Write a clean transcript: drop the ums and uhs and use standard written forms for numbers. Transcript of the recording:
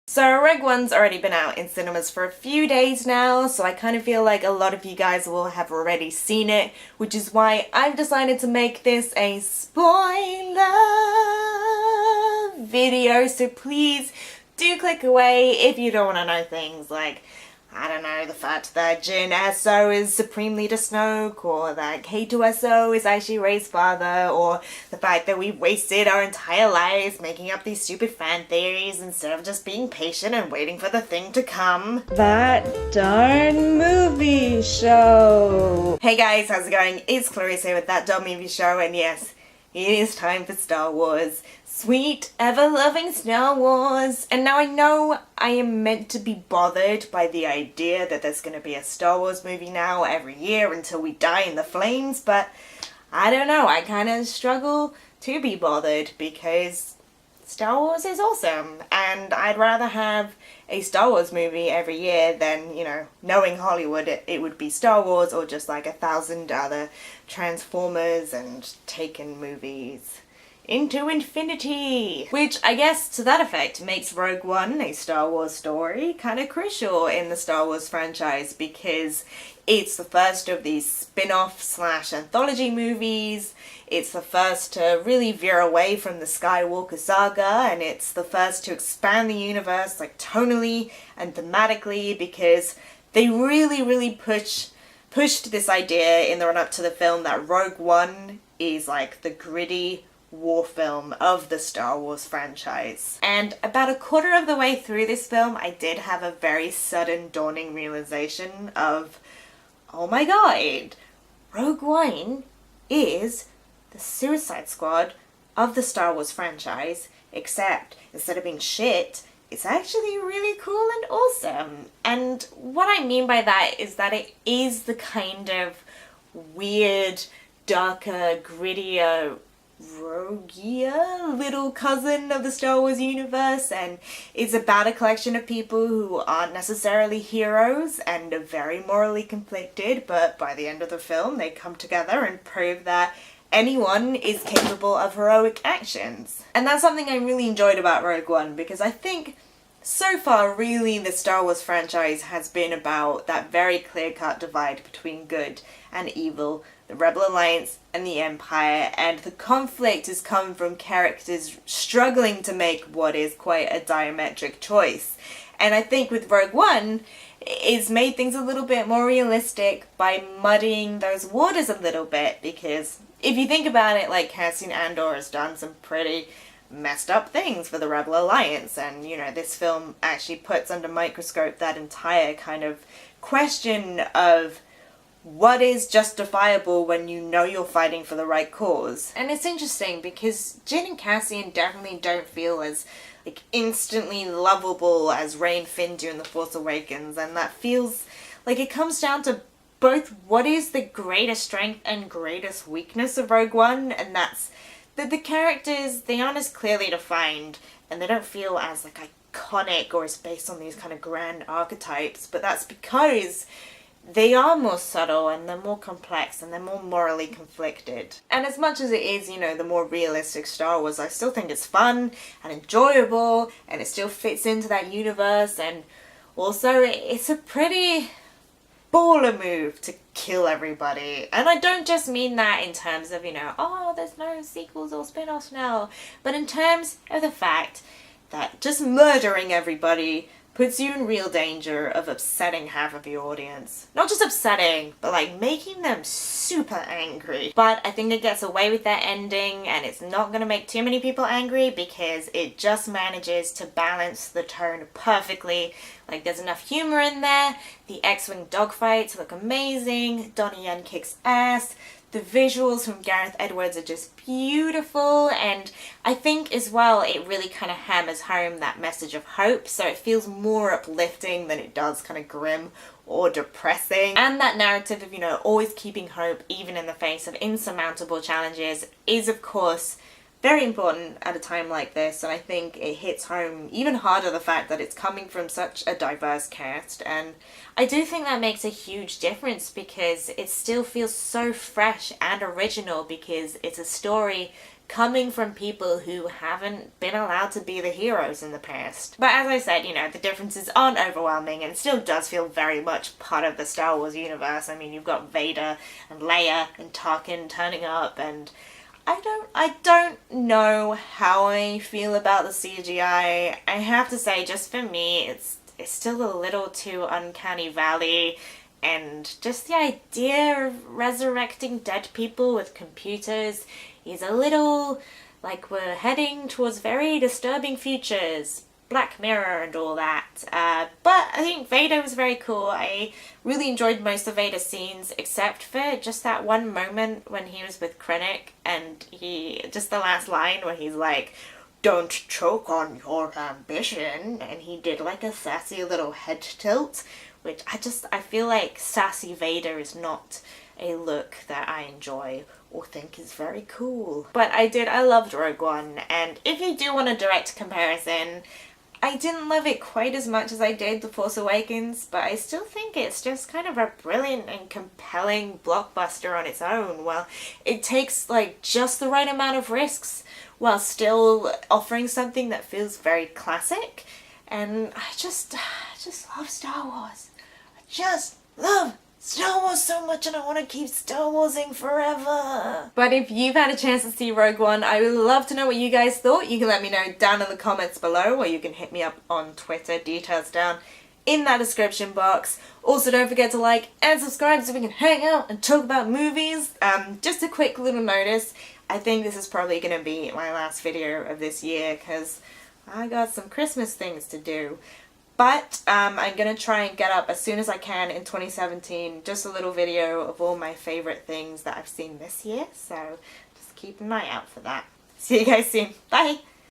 So Rogue One's already been out in cinemas for a few days now, so I kind of feel like a lot of you guys will have already seen it, which is why I've decided to make this a spoiler video, so please do click away if you don't want to know things like, I don't know, the fact that Jyn Erso is Supreme Leader Snoke, or that K2SO is actually Rey's father, or the fact that we've wasted our entire lives making up these stupid fan theories instead of just being patient and waiting for the thing to come. That darn movie show! Hey guys, how's it going? It's Clarice here with That Darn Movie Show, and yes, it is time for Star Wars. Sweet, ever-loving Star Wars. And now I know I am meant to be bothered by the idea that there's going to be a Star Wars movie now every year until we die in the flames, but I don't know, I kind of struggle to be bothered because Star Wars is awesome, and I'd rather have a Star Wars movie every year than, you know, knowing Hollywood, it would be Star Wars or just like 1,000 other Transformers and Taken movies into infinity. Which I guess to that effect makes Rogue One, a Star Wars story, kind of crucial in the Star Wars franchise because it's the first of these spin-off / anthology movies. It's the first to really veer away from the Skywalker saga, and it's the first to expand the universe like tonally and thematically because they really pushed this idea in the run-up to the film that Rogue One is like the gritty war film of the Star Wars franchise. And about a quarter of the way through this film, I did have a very sudden dawning realization of, oh my god, Rogue One is the Suicide Squad of the Star Wars franchise, except instead of being shit, it's actually really cool and awesome. And what I mean by that is that it is the kind of weird, darker, grittier, roguier little cousin of the Star Wars universe, and it's about a collection of people who aren't necessarily heroes and are very morally conflicted, but by the end of the film they come together and prove that anyone is capable of heroic actions. And that's something I really enjoyed about Rogue One, because I think so far really the Star Wars franchise has been about that very clear-cut divide between good and evil, the Rebel Alliance and the Empire, and the conflict has come from characters struggling to make what is quite a diametric choice. And I think with Rogue One, it's made things a little bit more realistic by muddying those waters a little bit, because if you think about it, like, Cassian Andor has done some pretty messed up things for the Rebel Alliance, and, you know, this film actually puts under microscope that entire kind of question of what is justifiable when you know you're fighting for the right cause. And it's interesting because Jyn and Cassian definitely don't feel as like instantly lovable as Rey and Finn do in The Force Awakens, and that feels like it comes down to both what is the greatest strength and greatest weakness of Rogue One, and that's that the characters, they aren't as clearly defined and they don't feel as like iconic or as based on these kind of grand archetypes, but that's because they are more subtle and they're more complex and they're more morally conflicted. And as much as it is, you know, the more realistic Star Wars, I still think it's fun and enjoyable and it still fits into that universe, and also it's a pretty baller move to kill everybody. And I don't just mean that in terms of, you know, oh, there's no sequels or spin-offs now, but in terms of the fact that just murdering everybody puts you in real danger of upsetting half of the audience. Not just upsetting, but like making them super angry. But I think it gets away with that ending, and it's not gonna make too many people angry because it just manages to balance the tone perfectly. Like, there's enough humor in there, the X-Wing dogfights look amazing, Donnie Yen kicks ass, the visuals from Gareth Edwards are just beautiful, and I think as well it really kind of hammers home that message of hope, so it feels more uplifting than it does kind of grim or depressing. And that narrative of, you know, always keeping hope even in the face of insurmountable challenges is of course very important at a time like this, and I think it hits home even harder the fact that it's coming from such a diverse cast, and I do think that makes a huge difference because it still feels so fresh and original because it's a story coming from people who haven't been allowed to be the heroes in the past. But as I said, you know, the differences aren't overwhelming and it still does feel very much part of the Star Wars universe. I mean, you've got Vader and Leia and Tarkin turning up, and I don't know how I feel about the CGI. I have to say, just for me, it's still a little too uncanny valley, and just the idea of resurrecting dead people with computers is a little like we're heading towards very disturbing futures. Black Mirror and all that. But I think Vader was very cool. I really enjoyed most of Vader's scenes, except for just that one moment when he was with Krennic, and just the last line where he's like, "Don't choke on your ambition," and he did like a sassy little head tilt, which I feel like sassy Vader is not a look that I enjoy or think is very cool. But I loved Rogue One, and if you do want a direct comparison, I didn't love it quite as much as I did The Force Awakens, but I still think it's just kind of a brilliant and compelling blockbuster on its own. Well, it takes like just the right amount of risks while still offering something that feels very classic. And I just love Star Wars. I just love Star Wars so much, and I want to keep Star Warsing forever. But if you've had a chance to see Rogue One, I would love to know what you guys thought. You can let me know down in the comments below, or you can hit me up on Twitter, details down in that description box. Also, don't forget to like and subscribe so we can hang out and talk about movies. Just a quick little notice, I think this is probably going to be my last video of this year because I got some Christmas things to do. But I'm going to try and get up as soon as I can in 2017 just a little video of all my favourite things that I've seen this year. So just keep an eye out for that. See you guys soon. Bye!